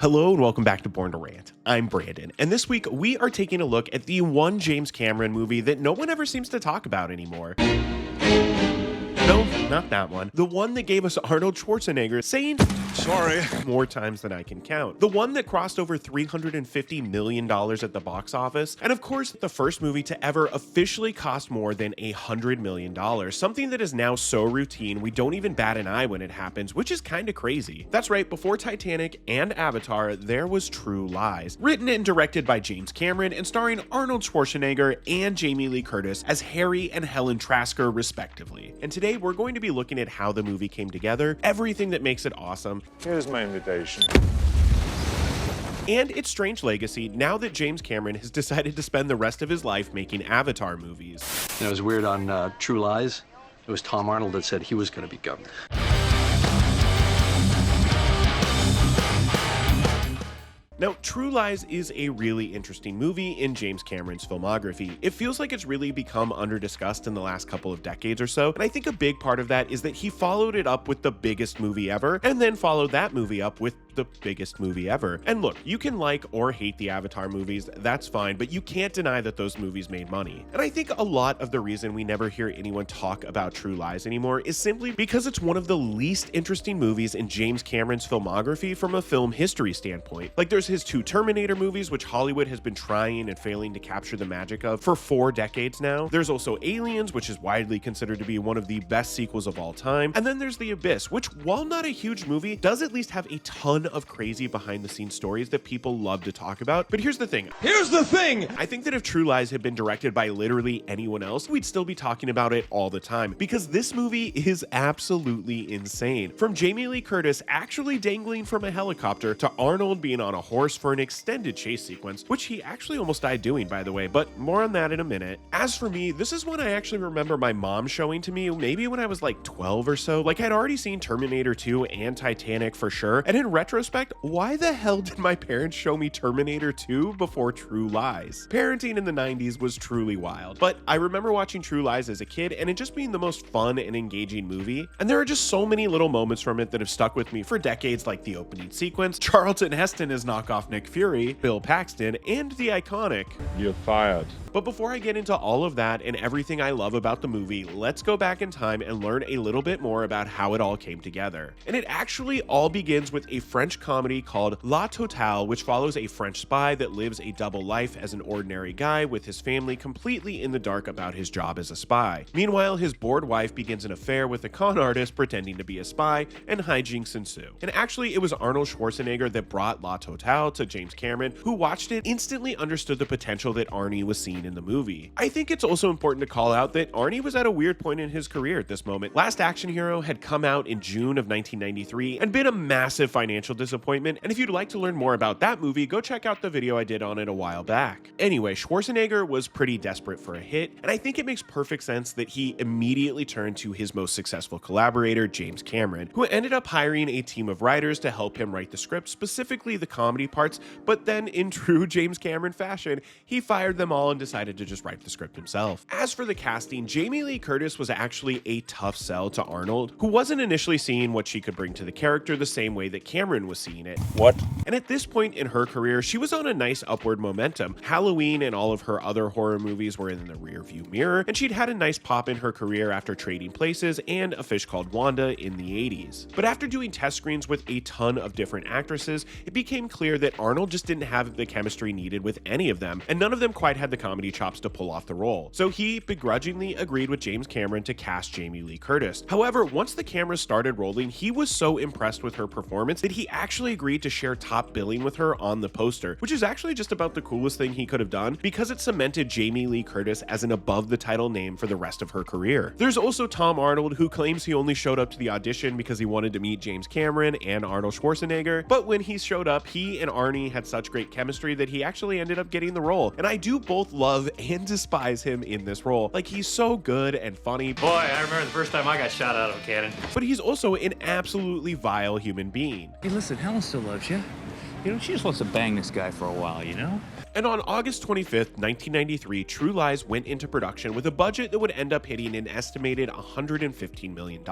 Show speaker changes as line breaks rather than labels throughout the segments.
Hello and welcome back to Born to Rant. I'm Brandon, and this week we are taking a look at the one James Cameron movie that no one ever seems to talk about anymore. No, not that one. The one that gave us Arnold Schwarzenegger saying sorry more times than I can count. The one that crossed over $350 million at the box office. And of course, the first movie to ever officially cost more than $100 million. Something that is now so routine we don't even bat an eye when it happens, which is kind of crazy. That's right, before Titanic and Avatar, there was True Lies. Written and directed by James Cameron and starring Arnold Schwarzenegger and Jamie Lee Curtis as Harry and Helen Trasker, respectively. And today we're going to be looking at how the movie came together, everything that makes it awesome.
Here's my invitation.
And its strange legacy now that James Cameron has decided to spend the rest of his life making Avatar movies.
It was weird on True Lies. It was Tom Arnold that said he was going to be governor.
Now, True Lies is a really interesting movie in James Cameron's filmography. It feels like it's really become under-discussed in the last couple of decades or so, and I think a big part of that is that he followed it up with the biggest movie ever, and then followed that movie up with the biggest movie ever. And look, you can like or hate the Avatar movies, that's fine, but you can't deny that those movies made money. And I think a lot of the reason we never hear anyone talk about True Lies anymore is simply because it's one of the least interesting movies in James Cameron's filmography from a film history standpoint. Like, there's his two Terminator movies, which Hollywood has been trying and failing to capture the magic of for 4 decades now. There's also Aliens, which is widely considered to be one of the best sequels of all time. And then there's The Abyss, which, while not a huge movie, does at least have a ton of crazy behind-the-scenes stories that people love to talk about. But here's the thing. I think that if True Lies had been directed by literally anyone else, we'd still be talking about it all the time, because this movie is absolutely insane. From Jamie Lee Curtis actually dangling from a helicopter to Arnold being on a horse for an extended chase sequence, which he actually almost died doing, by the way, but more on that in a minute. As for me, this is one I actually remember my mom showing to me maybe when I was like 12 or so. Like, I'd already seen Terminator 2 and Titanic for sure, and in retrospect, why the hell did my parents show me Terminator 2 before True Lies? Parenting in the 90s was truly wild, but I remember watching True Lies as a kid and it just being the most fun and engaging movie, and there are just so many little moments from it that have stuck with me for decades, like the opening sequence, Charlton Heston as knockoff Nick Fury, Bill Paxton, and the iconic
You're fired.
But before I get into all of that and everything I love about the movie, let's go back in time and learn a little bit more about how it all came together. And it actually all begins with a French comedy called La Totale, which follows a French spy that lives a double life as an ordinary guy with his family completely in the dark about his job as a spy. Meanwhile, his bored wife begins an affair with a con artist pretending to be a spy, and hijinks ensue. And actually, it was Arnold Schwarzenegger that brought La Totale to James Cameron, who watched it, instantly understood the potential that Arnie was seeing in the movie. I think it's also important to call out that Arnie was at a weird point in his career at this moment. Last Action Hero had come out in June of 1993 and been a massive financial disappointment, and if you'd like to learn more about that movie, go check out the video I did on it a while back. Anyway, Schwarzenegger was pretty desperate for a hit, and I think it makes perfect sense that he immediately turned to his most successful collaborator, James Cameron, who ended up hiring a team of writers to help him write the script, specifically the comedy parts, but then in true James Cameron fashion, he fired them all and decided to just write the script himself. As for the casting, Jamie Lee Curtis was actually a tough sell to Arnold, who wasn't initially seeing what she could bring to the character the same way that Cameron was seeing it.
What?
And at this point in her career, she was on a nice upward momentum. Halloween and all of her other horror movies were in the rearview mirror, and she'd had a nice pop in her career after Trading Places and A Fish Called Wanda in the 80s. But after doing test screens with a ton of different actresses, it became clear that Arnold just didn't have the chemistry needed with any of them, and none of them quite had the comedy chops to pull off the role. So he begrudgingly agreed with James Cameron to cast Jamie Lee Curtis. However, once the cameras started rolling, he was so impressed with her performance that he actually agreed to share top billing with her on the poster, which is actually just about the coolest thing he could have done because it cemented Jamie Lee Curtis as an above the title name for the rest of her career. There's also Tom Arnold, who claims he only showed up to the audition because he wanted to meet James Cameron and Arnold Schwarzenegger, but when he showed up, he and Arnie had such great chemistry that he actually ended up getting the role. And I do both love and despise him in this role. Like, he's so good and funny.
Boy, I remember the first time I got shot out of a cannon.
But he's also an absolutely vile human being.
Hey, listen, Helen still loves you. You know, she just wants to bang this guy for a while, you know?
And on August 25th, 1993, True Lies went into production with a budget that would end up hitting an estimated $115 million.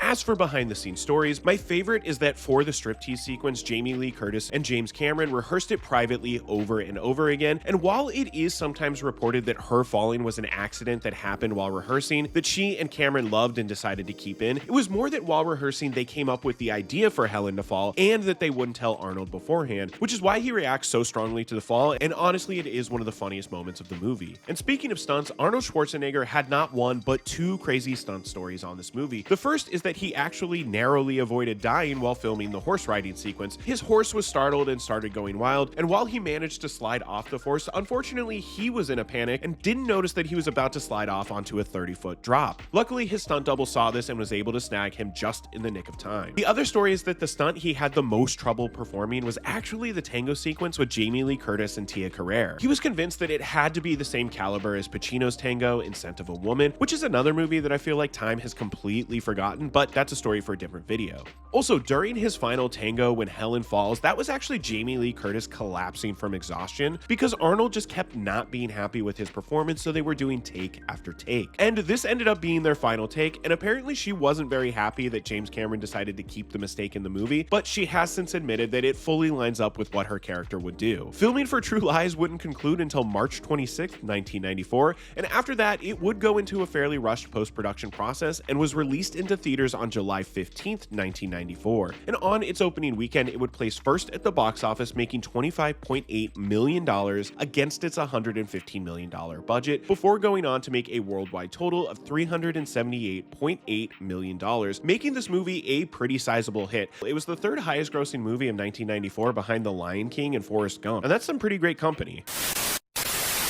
As for behind-the-scenes stories, my favorite is that for the striptease sequence, Jamie Lee Curtis and James Cameron rehearsed it privately over and over again, and while it is sometimes reported that her falling was an accident that happened while rehearsing, that she and Cameron loved and decided to keep in, it was more that while rehearsing they came up with the idea for Helen to fall, and that they wouldn't tell Arnold beforehand, which is why he reacts so strongly to the fall, and honestly, it is one of the funniest moments of the movie. And speaking of stunts, Arnold Schwarzenegger had not one, but two crazy stunt stories on this movie. The first is that he actually narrowly avoided dying while filming the horse riding sequence. His horse was startled and started going wild, and while he managed to slide off the horse, unfortunately, he was in a panic and didn't notice that he was about to slide off onto a 30-foot drop. Luckily, his stunt double saw this and was able to snag him just in the nick of time. The other story is that the stunt he had the most trouble performing was actually the tango sequence with Jamie Lee Curtis and Tia Carrere. He was convinced that it had to be the same caliber as Pacino's tango in Scent of a Woman, which is another movie that I feel like time has completely forgotten, but that's a story for a different video. Also, during his final tango when Helen falls, that was actually Jamie Lee Curtis collapsing from exhaustion because Arnold just kept not being happy with his performance, so they were doing take after take. And this ended up being their final take, and apparently she wasn't very happy that James Cameron decided to keep the mistake in the movie, but she has since admitted that it fully lines up with what her character would do. Filming for True Lies wouldn't conclude until March 26, 1994, and after that, it would go into a fairly rushed post-production process and was released into theaters on July 15, 1994. And on its opening weekend, it would place first at the box office, making $25.8 million against its $115 million budget, before going on to make a worldwide total of $378.8 million, making this movie a pretty sizable hit. It was the third highest grossing movie of 1994 behind The Lion King and Forrest Gump, and that's some pretty great company.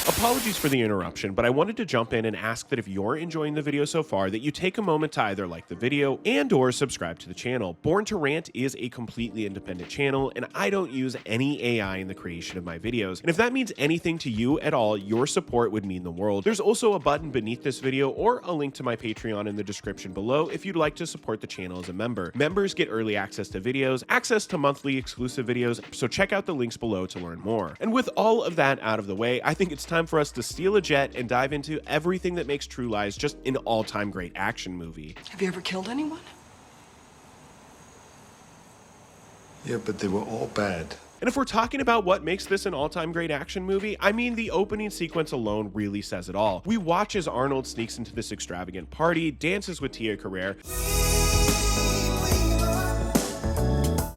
Apologies for the interruption, but I wanted to jump in and ask that if you're enjoying the video so far, that you take a moment to either like the video and or subscribe to the channel. Born to Rant is a completely independent channel, and I don't use any AI in the creation of my videos. And if that means anything to you at all, your support would mean the world. There's also a button beneath this video or a link to my Patreon in the description below if you'd like to support the channel as a member. Members get early access to videos, access to monthly exclusive videos, so check out the links below to learn more. And with all of that out of the way, I think it's time for us to steal a jet and dive into everything that makes True Lies just an all-time great action movie.
Have you ever killed anyone?
Yeah, but they were all bad.
And if we're talking about what makes this an all-time great action movie, I mean, the opening sequence alone really says it all. We watch as Arnold sneaks into this extravagant party, dances with Tia Carrere,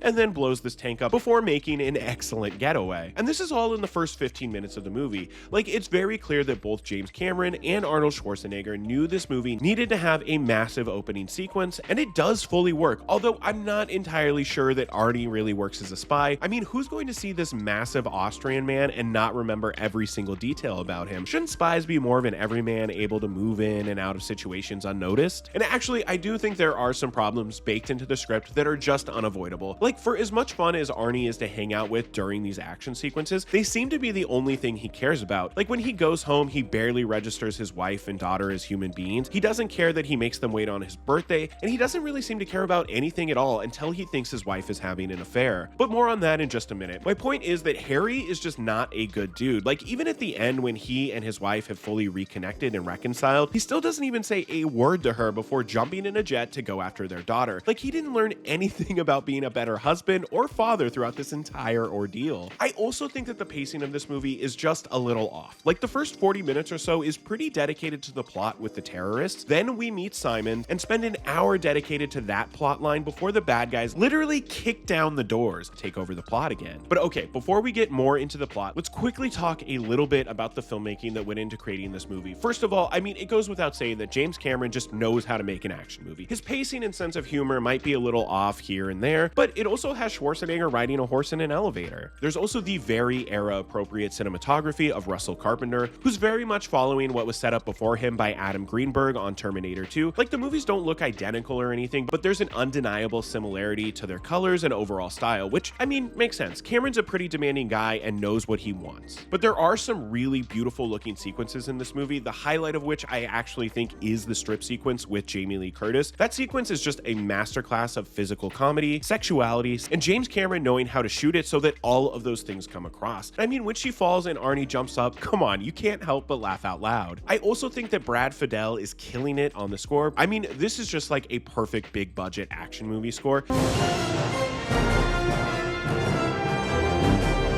and then blows this tank up before making an excellent getaway. And this is all in the first 15 minutes of the movie. Like, it's very clear that both James Cameron and Arnold Schwarzenegger knew this movie needed to have a massive opening sequence, and it does fully work, although I'm not entirely sure that Arnie really works as a spy. I mean, who's going to see this massive Austrian man and not remember every single detail about him? Shouldn't spies be more of an everyman able to move in and out of situations unnoticed? And actually, I do think there are some problems baked into the script that are just unavoidable. Like, for as much fun as Arnie is to hang out with during these action sequences, they seem to be the only thing he cares about. Like, when he goes home, he barely registers his wife and daughter as human beings. He doesn't care that he makes them wait on his birthday, and he doesn't really seem to care about anything at all until he thinks his wife is having an affair. But more on that in just a minute. My point is that Harry is just not a good dude. Like, even at the end when he and his wife have fully reconnected and reconciled, he still doesn't even say a word to her before jumping in a jet to go after their daughter. Like, he didn't learn anything about being a better husband or father throughout this entire ordeal. I also think that the pacing of this movie is just a little off. Like, the first 40 minutes or so is pretty dedicated to the plot with the terrorists. Then we meet Simon and spend an hour dedicated to that plot line before the bad guys literally kick down the doors, take over the plot again. But okay, before we get more into the plot, let's quickly talk a little bit about the filmmaking that went into creating this movie. First of all, I mean, it goes without saying that James Cameron just knows how to make an action movie. His pacing and sense of humor might be a little off here and there, but it also has Schwarzenegger riding a horse in an elevator. There's also the very era-appropriate cinematography of Russell Carpenter, who's very much following what was set up before him by Adam Greenberg on Terminator 2. Like, the movies don't look identical or anything, but there's an undeniable similarity to their colors and overall style, which, I mean, makes sense. Cameron's a pretty demanding guy and knows what he wants. But there are some really beautiful looking sequences in this movie, the highlight of which I actually think is the strip sequence with Jamie Lee Curtis. That sequence is just a masterclass of physical comedy, sexuality, reality, and James Cameron knowing how to shoot it so that all of those things come across. I mean, when she falls and Arnie jumps up, come on, you can't help but laugh out loud. I also think that Brad Fiedel is killing it on the score. I mean, this is just like a perfect big budget action movie score.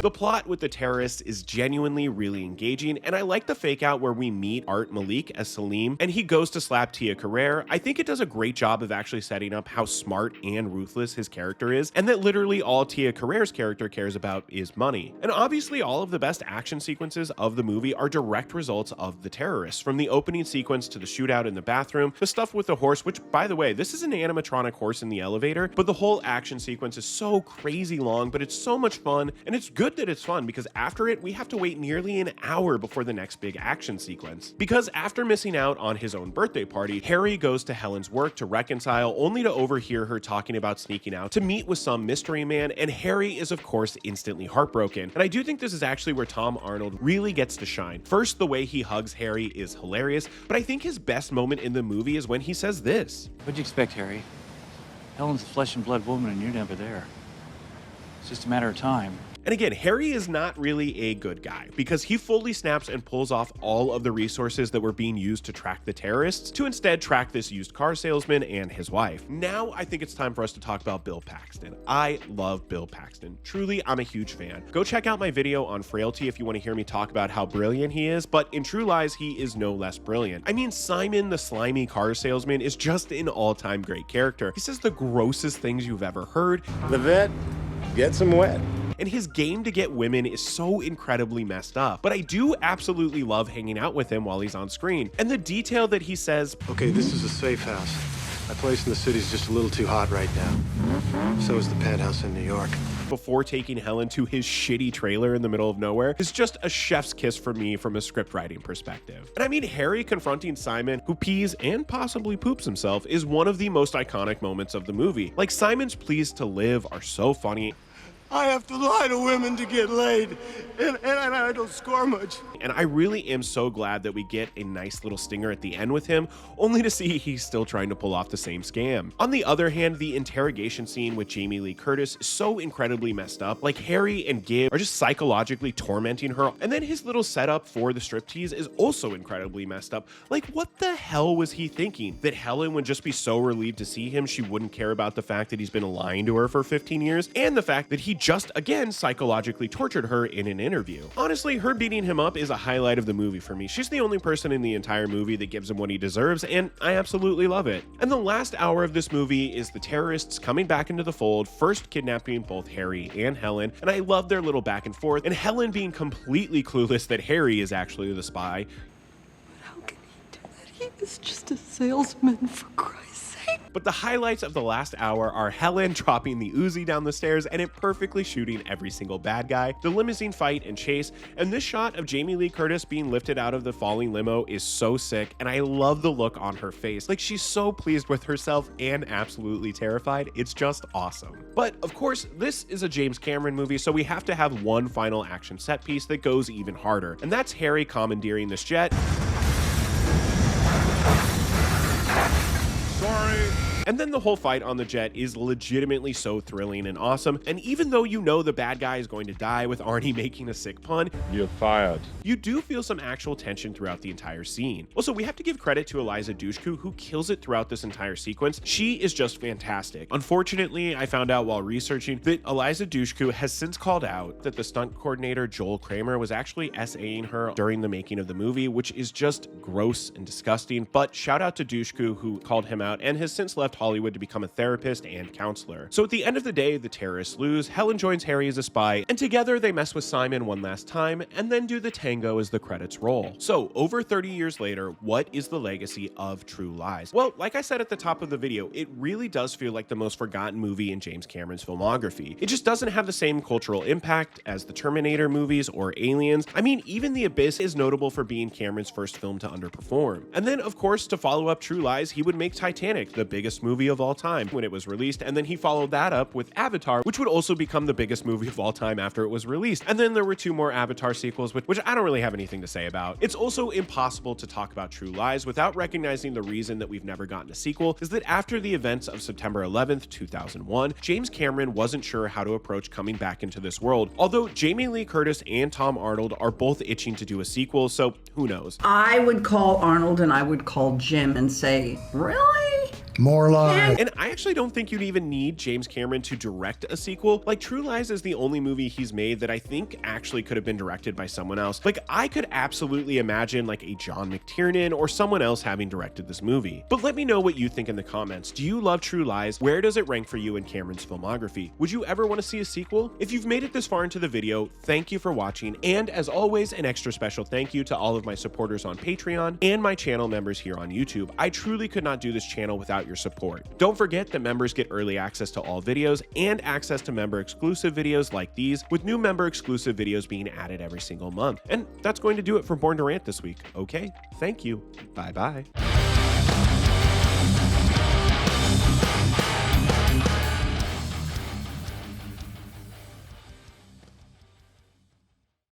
The plot with the terrorists is genuinely really engaging, and I like the fake out where we meet Art Malik as Salim and he goes to slap Tia Carrere. I think it does a great job of actually setting up how smart and ruthless his character is, and that literally all Tia Carrere's character cares about is money. And obviously all of the best action sequences of the movie are direct results of the terrorists, from the opening sequence to the shootout in the bathroom, the stuff with the horse, which by the way, this is an animatronic horse in the elevator, but the whole action sequence is so crazy long, but it's so much fun, and it's good that it's fun because after it, we have to wait nearly an hour before the next big action sequence. Because after missing out on his own birthday party, Harry goes to Helen's work to reconcile, only to overhear her talking about sneaking out to meet with some mystery man, and Harry is of course instantly heartbroken. And I do think this is actually where Tom Arnold really gets to shine. First, the way he hugs Harry is hilarious, but I think his best moment in the movie is when he says this.
What'd you expect, Harry? Helen's a flesh and blood woman and you're never there. It's just a matter of time.
And again, Harry is not really a good guy because he fully snaps and pulls off all of the resources that were being used to track the terrorists to instead track this used car salesman and his wife. Now I think it's time for us to talk about Bill Paxton. I love Bill Paxton. Truly, I'm a huge fan. Go check out my video on Frailty if you want to hear me talk about how brilliant he is, but in True Lies, he is no less brilliant. I mean, Simon, the slimy car salesman, is just an all-time great character. He says the grossest things you've ever heard.
Levette, get some wet.
And his game to get women is so incredibly messed up. But I do absolutely love hanging out with him while he's on screen. And the detail that he says,
Okay, this is a safe house. My place in the city's just a little too hot right now. So is the penthouse in New York.
Before taking Helen to his shitty trailer in the middle of nowhere is just a chef's kiss for me from a script writing perspective. And I mean, Harry confronting Simon, who pees and possibly poops himself, is one of the most iconic moments of the movie. Like, Simon's pleas to live are so funny.
I have to lie to women to get laid, and I don't score much.
And I really am so glad that we get a nice little stinger at the end with him, only to see he's still trying to pull off the same scam. On the other hand, the interrogation scene with Jamie Lee Curtis is so incredibly messed up. Like, Harry and Gib are just psychologically tormenting her, and then his little setup for the striptease is also incredibly messed up. Like, what the hell was he thinking? That Helen would just be so relieved to see him she wouldn't care about the fact that he's been lying to her for 15 years, and the fact that he just again psychologically tortured her in an interview. Honestly, her beating him up is a highlight of the movie for me. She's the only person in the entire movie that gives him what he deserves, and I absolutely love it. And the last hour of this movie is the terrorists coming back into the fold, first kidnapping both Harry and Helen, and I love their little back and forth, and Helen being completely clueless that Harry is actually the spy.
How can he do that? He is just a salesman, for Christ's sake.
But the highlights of the last hour are Helen dropping the Uzi down the stairs and it perfectly shooting every single bad guy, the limousine fight and chase, and this shot of Jamie Lee Curtis being lifted out of the falling limo is so sick, and I love the look on her face. Like, she's so pleased with herself and absolutely terrified. It's just awesome. But of course, this is a James Cameron movie, so we have to have one final action set piece that goes even harder, and that's Harry commandeering this jet.
Sorry.
And then the whole fight on the jet is legitimately so thrilling and awesome, and even though you know the bad guy is going to die with Arnie making a sick pun,
You're fired.
you do feel some actual tension throughout the entire scene. Also, we have to give credit to Eliza Dushku, who kills it throughout this entire sequence. She is just fantastic. Unfortunately, I found out while researching that Eliza Dushku has since called out that the stunt coordinator Joel Kramer was actually SAing her during the making of the movie, which is just gross and disgusting. But shout out to Dushku, who called him out and has since left Hollywood to become a therapist and counselor. So at the end of the day, the terrorists lose, Helen joins Harry as a spy, and together they mess with Simon one last time, and then do the tango as the credits roll. So over 30 years later, what is the legacy of True Lies? Well, like I said at the top of the video, it really does feel like the most forgotten movie in James Cameron's filmography. It just doesn't have the same cultural impact as the Terminator movies or Aliens. I mean, even The Abyss is notable for being Cameron's first film to underperform. And then, of course, to follow up True Lies, he would make Titanic, the biggest biggest movie of all time when it was released, and then he followed that up with Avatar, which would also become the biggest movie of all time after it was released. And then there were 2 more Avatar sequels, which I don't really have anything to say about. It's also impossible to talk about True Lies without recognizing the reason that we've never gotten a sequel is that after the events of September 11th, 2001, James Cameron wasn't sure how to approach coming back into this world. Although Jamie Lee Curtis and Tom Arnold are both itching to do a sequel, so who knows?
I would call Arnold and I would call Jim and say, really?
More lies.
And I actually don't think you'd even need James Cameron to direct a sequel. Like, True Lies is the only movie he's made that I think actually could have been directed by someone else. Like, I could absolutely imagine like a John McTiernan or someone else having directed this movie. But let me know what you think in the comments. Do you love True Lies? Where does it rank for you in Cameron's filmography? Would you ever want to see a sequel? If you've made it this far into the video, thank you for watching. And as always, an extra special thank you to all of my supporters on Patreon and my channel members here on YouTube. I truly could not do this channel without your support. Don't forget that members get early access to all videos and access to member exclusive videos like these, with new member exclusive videos being added every single month. And that's going to do it for Born to Rant this week. Okay, thank you. Bye bye.